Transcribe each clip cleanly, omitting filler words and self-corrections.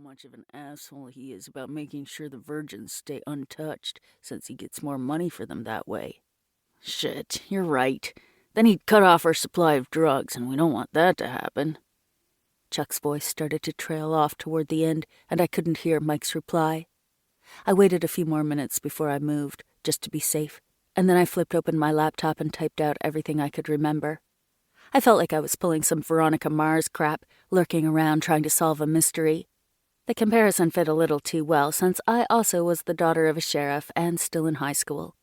much of an asshole he is about making sure the virgins stay untouched, since he gets more money for them that way. Shit, you're right. Then he'd cut off our supply of drugs, and we don't want that to happen. Chuck's voice started to trail off toward the end, and I couldn't hear Mike's reply. I waited a few more minutes before I moved, just to be safe, and then I flipped open my laptop and typed out everything I could remember. I felt like I was pulling some Veronica Mars crap, lurking around trying to solve a mystery. The comparison fit a little too well, since I also was the daughter of a sheriff and still in high school.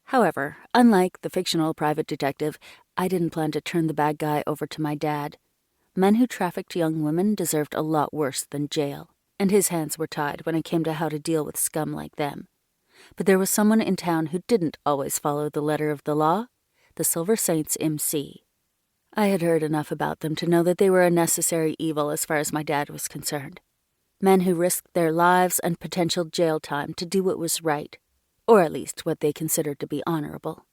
However, unlike the fictional private detective, I didn't plan to turn the bad guy over to my dad. Men who trafficked young women deserved a lot worse than jail, and his hands were tied when it came to how to deal with scum like them. But there was someone in town who didn't always follow the letter of the law: the Silver Saints MC. I had heard enough about them to know that they were a necessary evil as far as my dad was concerned. Men who risked their lives and potential jail time to do what was right, or at least what they considered to be honorable.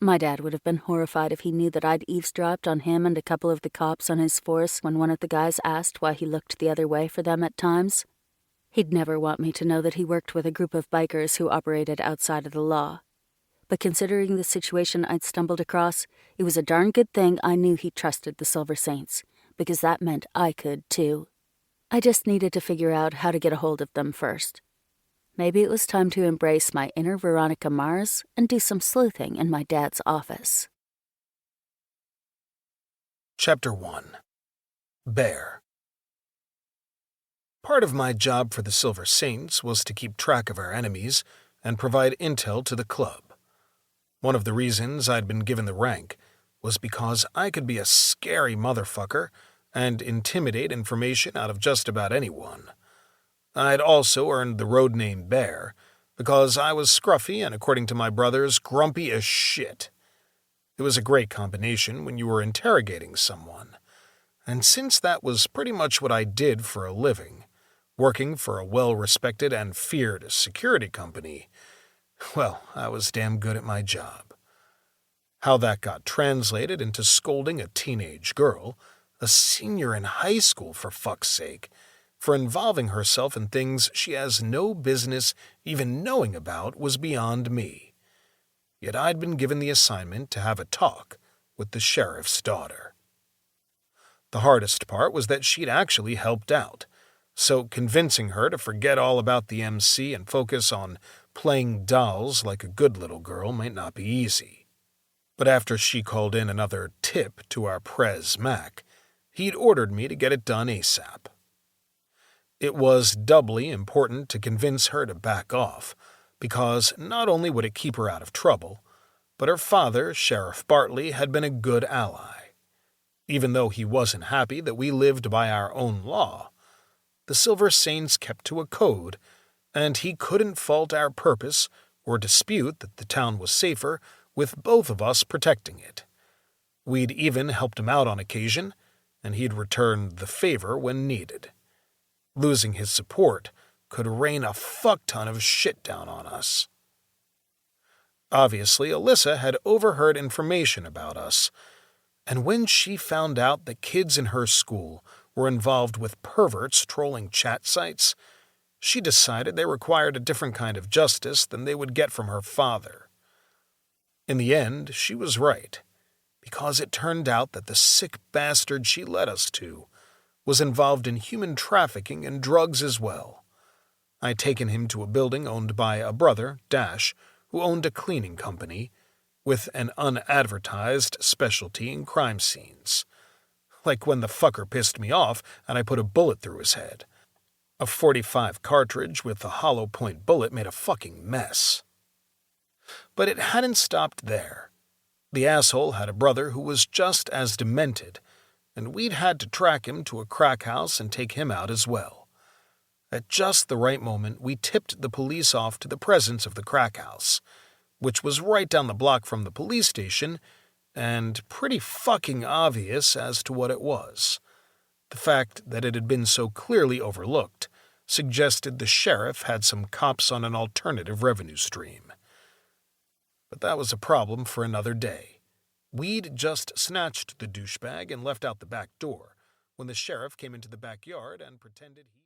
My dad would have been horrified if he knew that I'd eavesdropped on him and a couple of the cops on his force when one of the guys asked why he looked the other way for them at times. He'd never want me to know that he worked with a group of bikers who operated outside of the law. But considering the situation I'd stumbled across, it was a darn good thing I knew he trusted the Silver Saints, because that meant I could too. I just needed to figure out how to get a hold of them first. Maybe it was time to embrace my inner Veronica Mars and do some sleuthing in my dad's office. Chapter 1. Bear. Part of my job for the Silver Saints was to keep track of our enemies and provide intel to the club. One of the reasons I'd been given the rank was because I could be a scary motherfucker and intimidate information out of just about anyone. I'd also earned the road name Bear because I was scruffy and, according to my brothers, grumpy as shit. It was a great combination when you were interrogating someone, and since that was pretty much what I did for a living, working for a well-respected and feared security company, well, I was damn good at my job. How that got translated into scolding a teenage girl, a senior in high school for fuck's sake, for involving herself in things she has no business even knowing about was beyond me. Yet I'd been given the assignment to have a talk with the sheriff's daughter. The hardest part was that she'd actually helped out, so convincing her to forget all about the MC and focus on playing dolls like a good little girl might not be easy. But after she called in another tip to our Prez Mac, he'd ordered me to get it done ASAP. It was doubly important to convince her to back off, because not only would it keep her out of trouble, but her father, Sheriff Bartley, had been a good ally. Even though he wasn't happy that we lived by our own law, the Silver Saints kept to a code, and he couldn't fault our purpose or dispute that the town was safer with both of us protecting it. We'd even helped him out on occasion, and he'd returned the favor when needed. Losing his support could rain a fuck-ton of shit down on us. Obviously, Alyssa had overheard information about us, and when she found out that kids in her school were involved with perverts trolling chat sites, she decided they required a different kind of justice than they would get from her father. In the end, she was right, because it turned out that the sick bastard she led us to was involved in human trafficking and drugs as well. I'd taken him to a building owned by a brother, Dash, who owned a cleaning company, with an unadvertised specialty in crime scenes. Like when the fucker pissed me off and I put a bullet through his head. A .45 cartridge with a hollow point bullet made a fucking mess. But it hadn't stopped there. The asshole had a brother who was just as demented, and we'd had to track him to a crack house and take him out as well. At just the right moment, we tipped the police off to the presence of the crack house, which was right down the block from the police station, and pretty fucking obvious as to what it was. The fact that it had been so clearly overlooked suggested the sheriff had some cops on an alternative revenue stream. But that was a problem for another day. We'd just snatched the douchebag and left out the back door when the sheriff came into the backyard and pretended he...